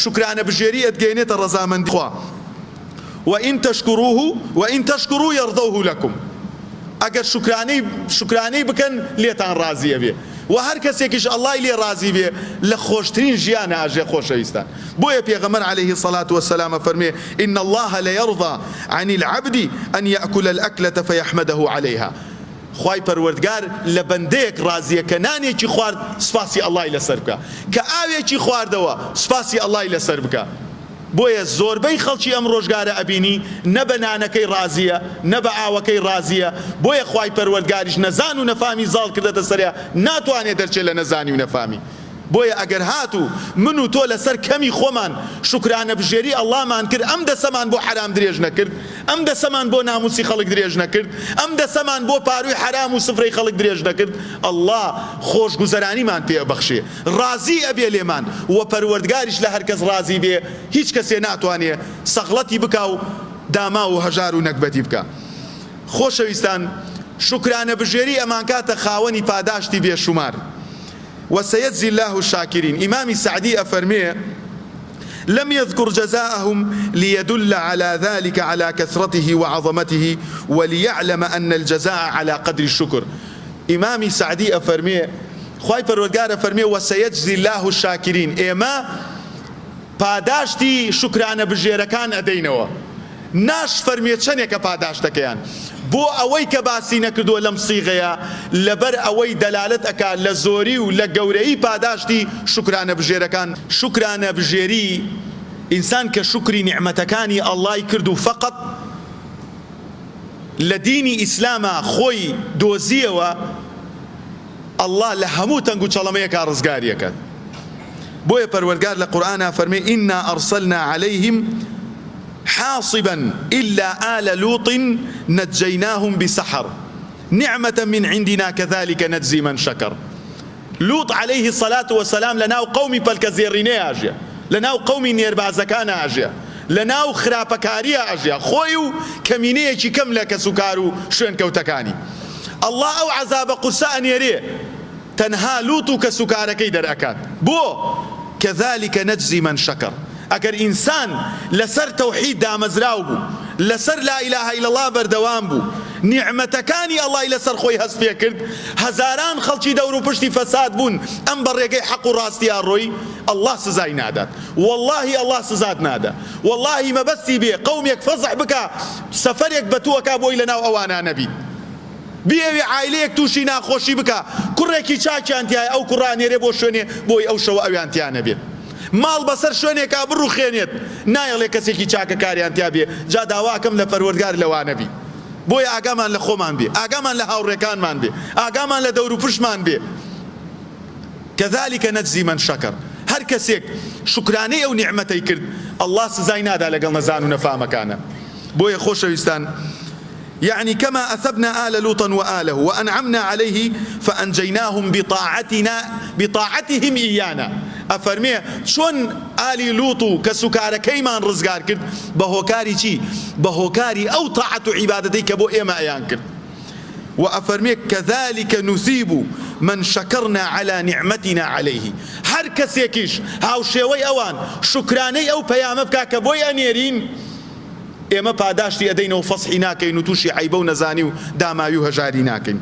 شكرانە بژێری ئەتگەێنێتە ڕەزامەندی خوا. وإن تشكروا يرضوه لكم. ئەگەر شکرانەی بکەن لێتان ڕازیە بێ و هەر کەسێکیش ئەڵڵای لێ ڕازی بێ لە خۆشترین ژیانە ئاژێ خۆشەویستان. بۆیە پێغەمبەر عليه الصلاة والسلام فەرمێ إن الله ليرضى عن العبد أن يأكل الأكلة فيحمده عليها. خوای پەروەردگار لە بەندەیەک ڕازیە کە نانێکی خوارد سوپاسی ئەڵڵای لەسەر بکە، کە ئاوێکی خواردەوە سوپاسی ئەڵڵای لەسەر بکە. بۆیە زۆربەی خەڵکی ئەم ڕۆژگارە ئەبینی نە بە نانەکەی ڕازیە نە بە ئاوەکەی ڕازیە. بۆیە خوای پەروەردگاریش نەزان و نەفامی زاڵ کردەتە سەریا، ناتوانێت دەرچێت لە نەزانی و نەفامی. بۆیە ئەگەر هاتوو من و تۆ لەسەر کەمی خۆمان شکرانە بژێری ئەڵڵامان کرد، ئەم دەسەمان بۆ حرام درێژ نەکرد، ئەم دەسەمان بۆ ناموسی خەڵک درێژ نەکرد، ئەم دەسەمان بۆ پاروی حرام و سفرەی خەڵک درێژ نەکرد، ئەڵڵا خۆشگوزەرانیمان پێ بەخشێ، ڕازی ئەبێ لێمان و پەروەردگاریش لە هەر کەس ڕازی بێ، هیچ کەسێ ناتوانێ سەغڵەتی بکا و داما و هەژار و نەکبەتی بکە. خۆشەویستان، شکرانە بژێری ئەمان کاتە خاوەنی پاداشتی بێشومار. وسيجزي الله الشاكرين. إمام سعدي أفرميه لم يذكر جزاءهم ليدل على ذلك على كثرته وعظمته وليعلم أن الجزاء على قدر الشكر. إمام سعدي أفرميه خواهي پروردگار أفرميه وسيجزي الله الشاكرين. إما پاداشتی شکرانە بژێرەکان ئەدەینەوە، ناش فەرمیێ چەندێکە پاداشتەکەیان بۆ ئەوەی کە باسی نەکردووە لەم سیغەیە، لەبەر ئەوەی دەلالت ئەکات لە زۆری و لە گەورەی پاداشتی شکرانە بژێرەکان. شکرانە بژێری ئینسان کە شکری نیعمەتەکانی ئەڵڵای کرد و فەقەت لە دینی ئیسلامە خۆی دۆزیەوە، ئەڵڵا لە هەموو تەنگ و چەڵەمەیەکا ڕزگاریەکەت. بۆیە پەروەردگار لە قورئانە فەرمێ ئینا ئەرسەلنا عەلەیهیم حاصبا إلا آل لوط نجيناهم بسحر نعمة من عندنا كذلك نجزي من شكر. لوط عليه الصلاة والسلام لناو قومي بالكزيريني أجيا، لناو قومي نيربازكان أجيا، لناو خرابكاريا أجيا، خويو كمينيكي كم لك سكارو شوين كوتكاني. الله أو عذاب قساء يريه تنها لوط كسكاركي در أكاد بو كذلك نجزي من شكر. ئەگەر ئینسان لەسەر تەوحید دامەزراو بوو، لەسەر لا ئیلاهە ئیلەڵڵا بەردەوام بوو، نیعمەتەکانی ئەڵڵای لەسەر خۆی هەست پێ کرد، هەزاران خەڵکی دەور و پشتی فەساد بوون، ئەم بە ڕێگەی حەق و ڕاستیان ڕۆی، ئەڵڵا سزای نادات. واللهی ئەڵڵا سزات نادا. واللهی مەبەستی بێ قەومێک فەزع بکە، سەفەرێک بە تووەکا بۆی لەناو ئەوانە نەبی، بێوێ عایلەیەک تووشی ناخۆشی بکە، کوڕێکی چاکیان تایە، ئەو کوڕانێرێ بۆ شوێنێ بۆی ئەو شەوە ئەویان تیا نەبێت. ماڵ بەسەر شوێنێکا بڕوخێنێت، نایەڵێ کەسێکی چاکە کاریان تیا بێ. جا داواکەم لە پەروەردگار لەوانە بی. بۆیە ئاگامان لە خۆمان بێ، ئاگامان لە هاوڕێکانمان بێ، ئاگامان لە دەور و پشتمان بێ. كذلك نجزي من شكر. هەر کەسێک شکرانەی ئەو نیعمەتەی کرد، ئەڵڵا سزای نادا لەگەڵ نەزان و نەفامەکانە. بۆیە خۆشەویستان، يعني كما أثبنا آل لوطا وآله وأنعمنا عليه فأنجيناهم بطاعتهم إيانا. أفرمي شون آل لوط كسكاركيمان رزقار كرد بهوكاري چي بهوكاري أو طاعة عبادتي كبو إيما أيان كرد. وأفرمي كذلك نثيب من شكرنا على نعمتنا عليه. هر كسيكيش هاو شوي أوان شكراني أو بيامبكا كبوي أنيرين ئێمە پاداشتی ئەدەینەوە فەسحی ناکەین و تووشی عەیبە و نەزانی و داماوی و هەژاری ناکەین.